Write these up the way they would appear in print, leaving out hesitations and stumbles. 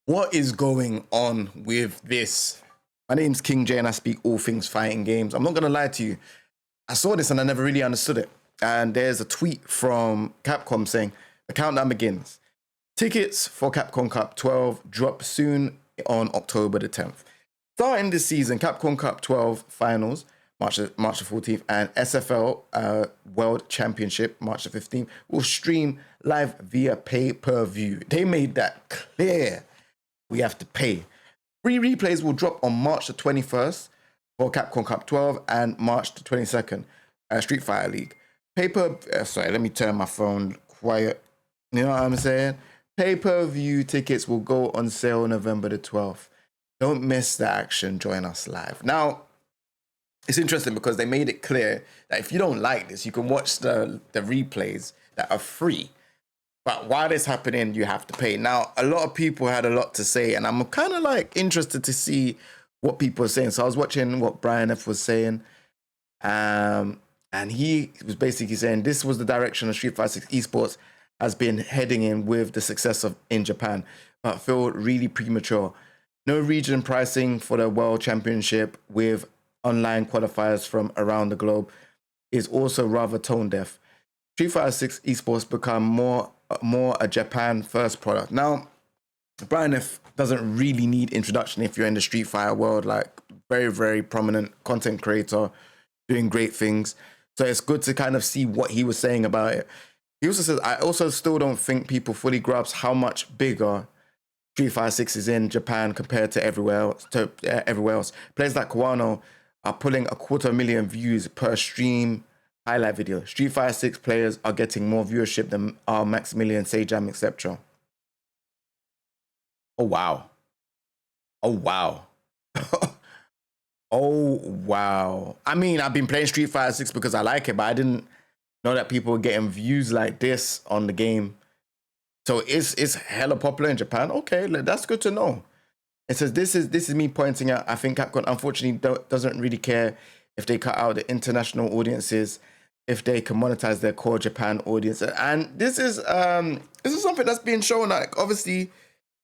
What is going on with this? My name's King J and I speak all things fighting games. I'm not going to lie to you. I saw this and I never really understood it. And there's a tweet from Capcom saying, the countdown begins. Tickets for Capcom Cup 12 drop soon on October the 10th. Starting this season, Capcom Cup 12 finals, March the 14th, and SFL World Championship, March the 15th, will stream live via pay-per-view. They made that clear. We have to pay. Free replays will drop on March the 21st for Capcom Cup 12 and March the 22nd, Street Fighter League. Sorry, let me turn my phone quiet. You know what I'm saying? Pay-per-view tickets will go on sale November the 12th. Don't miss the action. Join us live. Now, it's interesting because they made it clear that if you don't like this, you can watch the replays that are free. But while it's happening, you have to pay. Now, a lot of people had a lot to say, and I'm kind of like interested to see what people are saying. So I was watching what Brian F was saying, and he was basically saying this was the direction of Street Fighter 6 esports has been heading in with the success in Japan, but feel really premature. No region pricing for the World Championship with online qualifiers from around the globe is also rather tone deaf. Street Fighter 6 esports become more a Japan first product. Now, Brian F doesn't really need introduction if you're in the Street Fighter world, like very, very prominent content creator doing great things. So it's good to kind of see what he was saying about it. He also says, I also still don't think people fully grasp how much bigger Street Fighter 6 is in Japan compared to everywhere else. Players like Kawano are pulling 250,000 views per stream highlight video. Street Fighter 6 players are getting more viewership than Maximilian, Sejam, etc. Oh, wow. Oh, wow. Oh, wow. I mean, I've been playing Street Fighter 6 because I like it, but I didn't know that people were getting views like this on the game. So it's hella popular in Japan. Okay, that's good to know. It says, this is me pointing out, I think Capcom unfortunately doesn't really care if they cut out the international audiences, if they can monetize their core Japan audience. And this is something that's being shown. Like, obviously,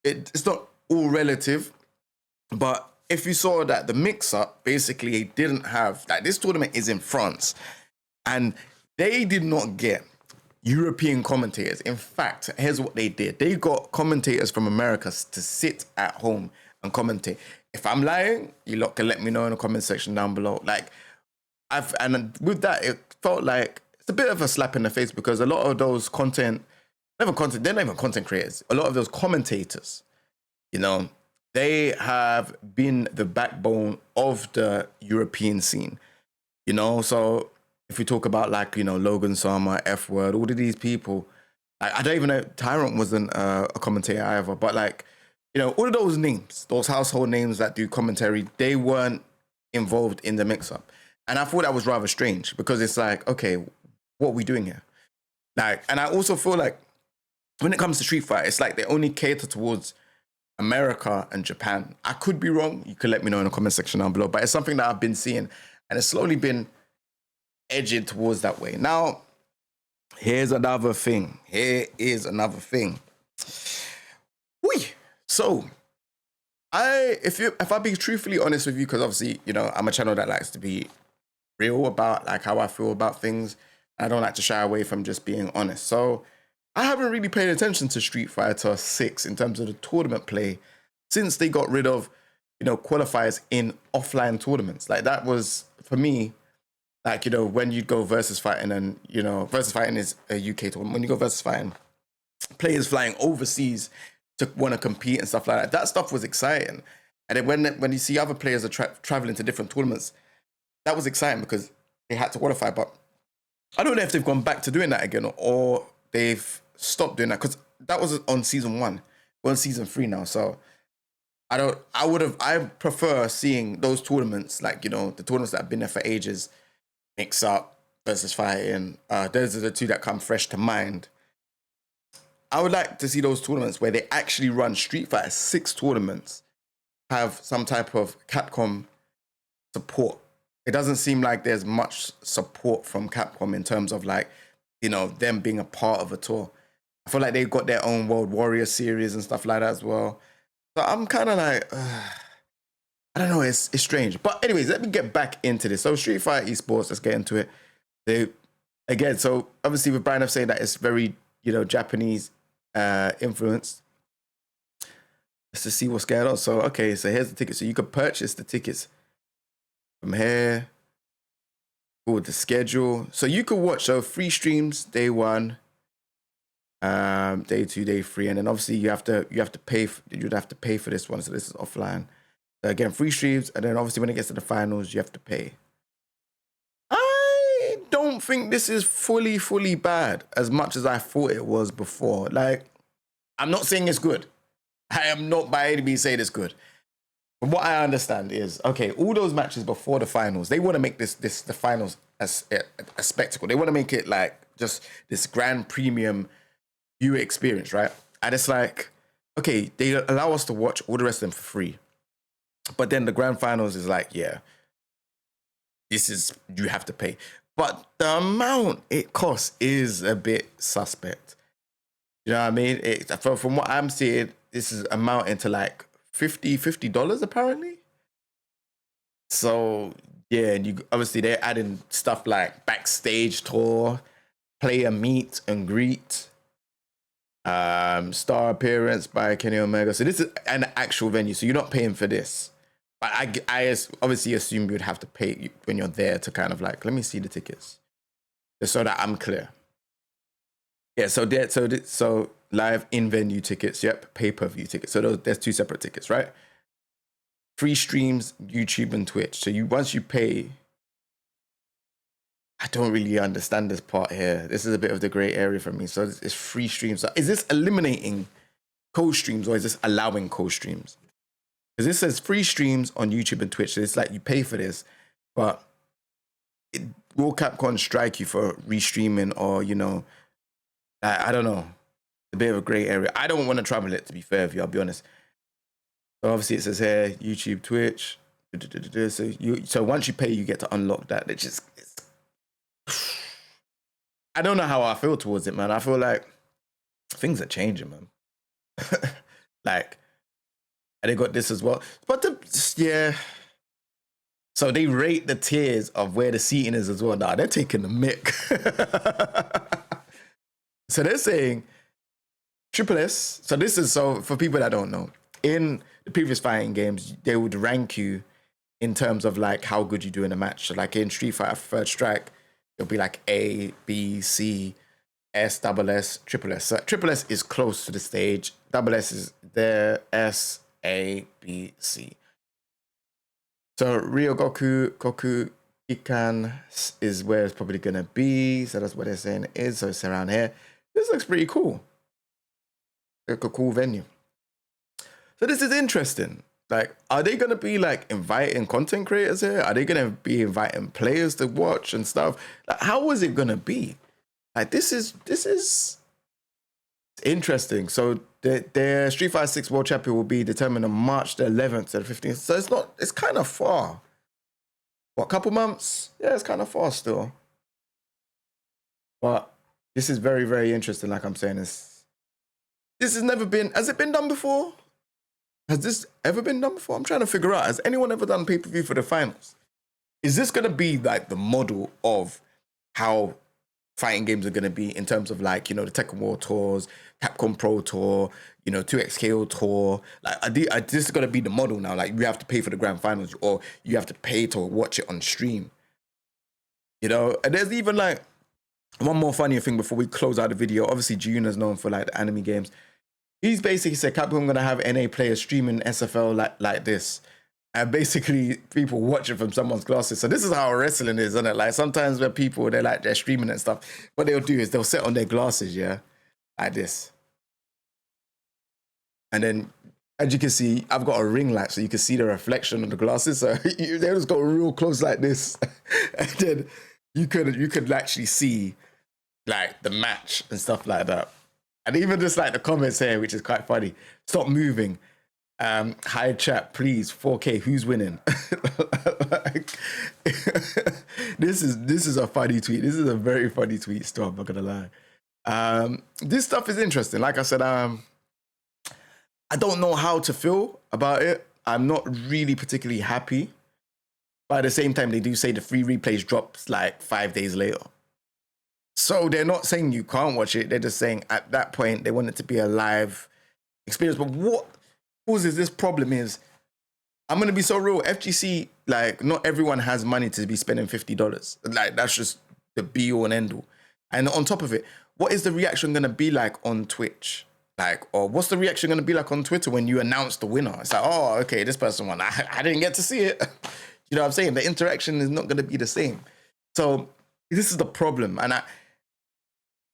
it's not all relative, but if you saw that the mix-up basically didn't have, like, this tournament is in France, and they did not get European commentators. In fact, here's what they did. They got commentators from America to sit at home and commentate. If I'm lying, you lot can let me know in the comment section down below. Like, and with that, it felt like it's a bit of a slap in the face because a lot of those they're not even content creators. A lot of those commentators, you know, they have been the backbone of the European scene, you know. So if we talk about, like, you know, Logan Sama, F Word, all of these people, like, I don't even know, Tyrant wasn't a commentator either, but, like, you know, all of those names, those household names that do commentary, they weren't involved in the mix-up. And I thought that was rather strange because it's like, okay, what are we doing here? Like, and I also feel like when it comes to Street Fighter, it's like they only cater towards America and Japan. I could be wrong. You can let me know in the comment section down below, but it's something that I've been seeing and it's slowly been edging towards that way. Now, here's another thing. Whee! So, if I be truthfully honest with you, because obviously, you know, I'm a channel that likes to be real about, like, how I feel about things. I don't like to shy away from just being honest. So I haven't really paid attention to Street Fighter 6 in terms of the tournament play since they got rid of, you know, qualifiers in offline tournaments. Like, that was, for me, like, you know, when you go versus fighting, and, you know, versus fighting is a UK tournament. When you go versus fighting, players flying overseas to want to compete and stuff like that, that stuff was exciting. And then when you see other players are traveling to different tournaments, that was exciting because they had to qualify. But I don't know if they've gone back to doing that again or they've stopped doing that, because that was on season 1. We're on season 3 now. So I prefer seeing those tournaments, like, you know, the tournaments that have been there for ages, mix up versus fighting. Those are the two that come fresh to mind. I would like to see those tournaments where they actually run Street Fighter 6 tournaments, have some type of Capcom support. It doesn't seem like there's much support from Capcom in terms of, like, you know, them being a part of a tour. I feel like they've got their own World Warrior series and stuff like that as well. So I'm kind of like, I don't know, it's strange. But anyways, let me get back into this. So Street Fighter esports, let's get into it. They, again, so obviously with Brian F saying that it's very, Japanese influenced. Let's just see what's going on. So, okay, so here's the ticket. So you can purchase the tickets from here. Or the schedule. So you can watch, so free streams, day 1, day 2, day 3, and then obviously you'd have to pay for this one. So this is offline. So again, free streams, and then obviously when it gets to the finals, you have to pay. I don't think this is fully bad as much as I thought it was before. Like, I'm not saying it's good. I am not by any means saying it's good. But what I understand is, okay, all those matches before the finals, they want to make the finals as a spectacle. They want to make it like just this grand premium viewer experience, right? And it's like, okay, they allow us to watch all the rest of them for free. But then the grand finals is like, yeah, you have to pay. But the amount it costs is a bit suspect. You know what I mean? From what I'm seeing, this is amounting to like $50 apparently. So yeah, and you obviously they're adding stuff like backstage tour, player meet and greet, star appearance by Kenny Omega. So this is an actual venue, so you're not paying for this. But I obviously assume you'd have to pay when you're there to kind of like, let me see the tickets, just so that I'm clear. Yeah, so live in-venue tickets, yep, pay-per-view tickets. So there's 2 separate tickets, right? Free streams, YouTube and Twitch. So once you pay, I don't really understand this part here. This is a bit of the gray area for me. So it's free streams. So is this eliminating co-streams or is this allowing co-streams? Because this says free streams on YouTube and Twitch. So it's like you pay for this, but will Capcom strike you for restreaming or, I don't know. A bit of a gray area. I don't want to travel it, to be fair with you, I'll be honest. So obviously it says here, YouTube, Twitch. So once you pay, you get to unlock that. I don't know how I feel towards it, man. I feel like things are changing, man. Like, and they got this as well. But yeah. So they rate the tiers of where the seating is as well. Nah, they're taking the mick. So they're saying Triple S. So this is, so for people that don't know, in the previous fighting games, they would rank you in terms of like how good you do in a match. So like in Street Fighter Third Strike, it'll be like A, B, C, S, double S, triple S. So triple S is close to the stage. Double S is there. S, A, B, C. So Ryo Goku Ikan is where it's probably gonna be. So that's what they're saying it is. So it's around here. This looks pretty cool. Like a cool venue. So this is interesting. Like, are they gonna be like inviting content creators here? Are they gonna be inviting players to watch and stuff? Like, how is it gonna be? Like, this is interesting. So their Street Fighter 6 World Champion will be determined on March the 11th to the 15th. So it's kind of far. What, a couple months? Yeah, it's kind of far still. But this is very, very interesting. Like I'm saying, this has never been, has it been done before? Has this ever been done before? I'm trying to figure out, has anyone ever done pay-per-view for the finals? Is this going to be like the model of how fighting games are going to be in terms of like, the Tekken World Tours, Capcom Pro Tour, 2XKO Tour? Like, this is going to be the model now. Like, you have to pay for the grand finals or you have to pay to watch it on stream. And there's even like one more funny thing before we close out the video. Obviously, June is known for like the anime games. He's basically said Capcom going to have NA players streaming SFL like this. And basically, people watch it from someone's glasses. So this is how wrestling is, isn't it? Like, sometimes when people, they're streaming and stuff, what they'll do is they'll sit on their glasses, yeah? Like this. And then, as you can see, I've got a ring light, so you can see the reflection of the glasses. So they just go real close like this. And then you could actually see, like, the match and stuff like that. And even just, like, the comments here, which is quite funny. Stop moving. Hi chat, please. 4K. Who's winning? Like, this is a funny tweet. This is a very funny tweet. Still, I'm not gonna lie. This stuff is interesting. Like I said, I don't know how to feel about it. I'm not really particularly happy. But at the same time, they do say the free replays drops like 5 days later. So they're not saying you can't watch it. They're just saying at that point, they want it to be a live experience. But what causes this problem is, I'm going to be so real. FGC, like, not everyone has money to be spending $50. Like, that's just the be all and end all. And on top of it, what is the reaction going to be like on Twitch? Like, or what's the reaction going to be like on Twitter when you announce the winner? It's like, oh, okay, this person won. I didn't get to see it. You know what I'm saying? The interaction is not going to be the same. So this is the problem. And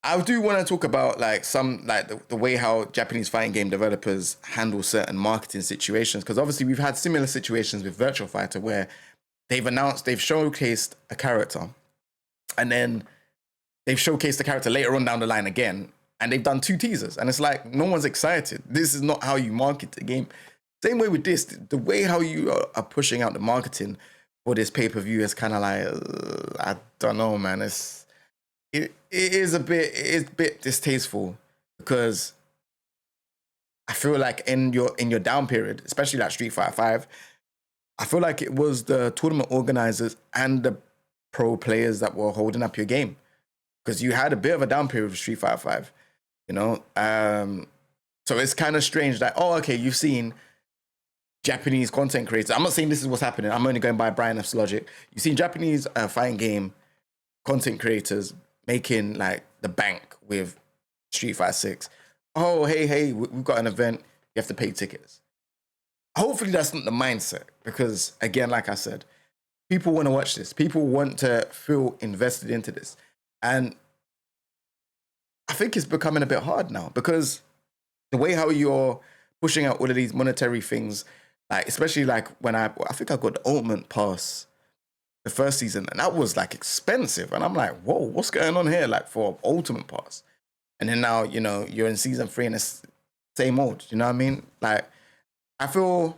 I do want to talk about like some, like the way how Japanese fighting game developers handle certain marketing situations. Because obviously we've had similar situations with Virtual Fighter where they've showcased a character, and then they've showcased the character later on down the line again, and they've done 2 teasers. And it's like, no one's excited. This is not how you market the game. Same way with this, the way how you are pushing out the marketing for this pay-per-view is kind of like, I don't know, man. It is a bit distasteful, because I feel like in your down period, especially like Street Fighter 5, I feel like it was the tournament organizers and the pro players that were holding up your game, because you had a bit of a down period with Street Fighter 5, you know? So it's kind of strange that, oh, okay, you've seen Japanese content creators. I'm not saying this is what's happening. I'm only going by Brian F's logic. You've seen Japanese fighting game content creators making like the bank with Street Fighter 6. Oh, hey, we've got an event. You have to pay tickets. Hopefully that's not the mindset, because again, like I said, people want to watch this. People want to feel invested into this. And I think it's becoming a bit hard now, because the way how you're pushing out all of these monetary things, like especially like when I think I got the Ultimate Pass the first season, and that was like expensive. And I'm like, whoa, what's going on here? Like for Ultimate Pass. And then now, you know, you're in season 3 and it's same old, you know what I mean? Like, I feel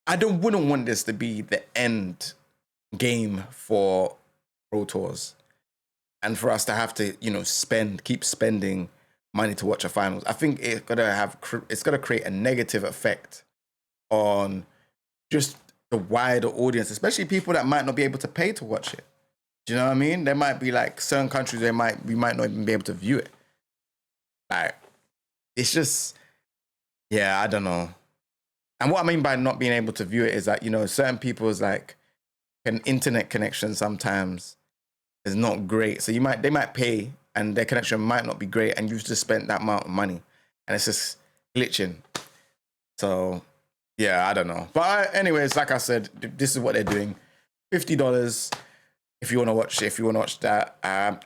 wouldn't want this to be the end game for Pro Tours, and for us to have to, you know, keep spending money to watch a finals. I think it's gonna create a negative effect on just the wider audience, especially people that might not be able to pay to watch it. Do you know what I mean? There might be like certain countries we might not even be able to view it. Like, it's just, yeah, I don't know. And what I mean by not being able to view it is that, you know, certain people's like an internet connection sometimes is not great. So they might pay and their connection might not be great, and you've just spent that amount of money and it's just glitching. So yeah, I don't know. But anyways, like I said, this is what they're doing. $50 if you want to watch that.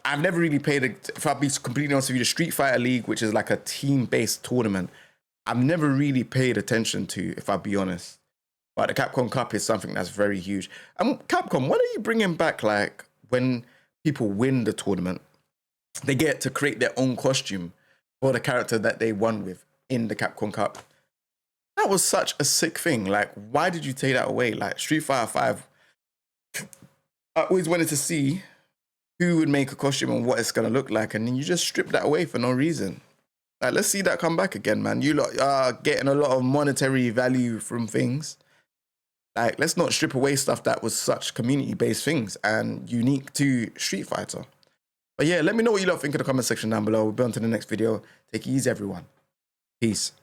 I've never really played it. If I'll be completely honest with you, the Street Fighter League, which is like a team-based tournament, I've never really paid attention to, if I'll be honest. But the Capcom Cup is something that's very huge. Capcom, when are you bringing back, like, when people win the tournament, they get to create their own costume for the character that they won with in the Capcom Cup? That was such a sick thing. Like, why did you take that away? Like, Street Fighter 5, I always wanted to see who would make a costume and what it's going to look like, and then you just strip that away for no reason. Like, let's see that come back again, man. You lot are getting a lot of monetary value from things. Like, let's not strip away stuff that was such community-based things and unique to Street Fighter. But yeah, let me know what you lot think in the comment section down below. We'll be on to the next video. Take it easy, everyone. Peace.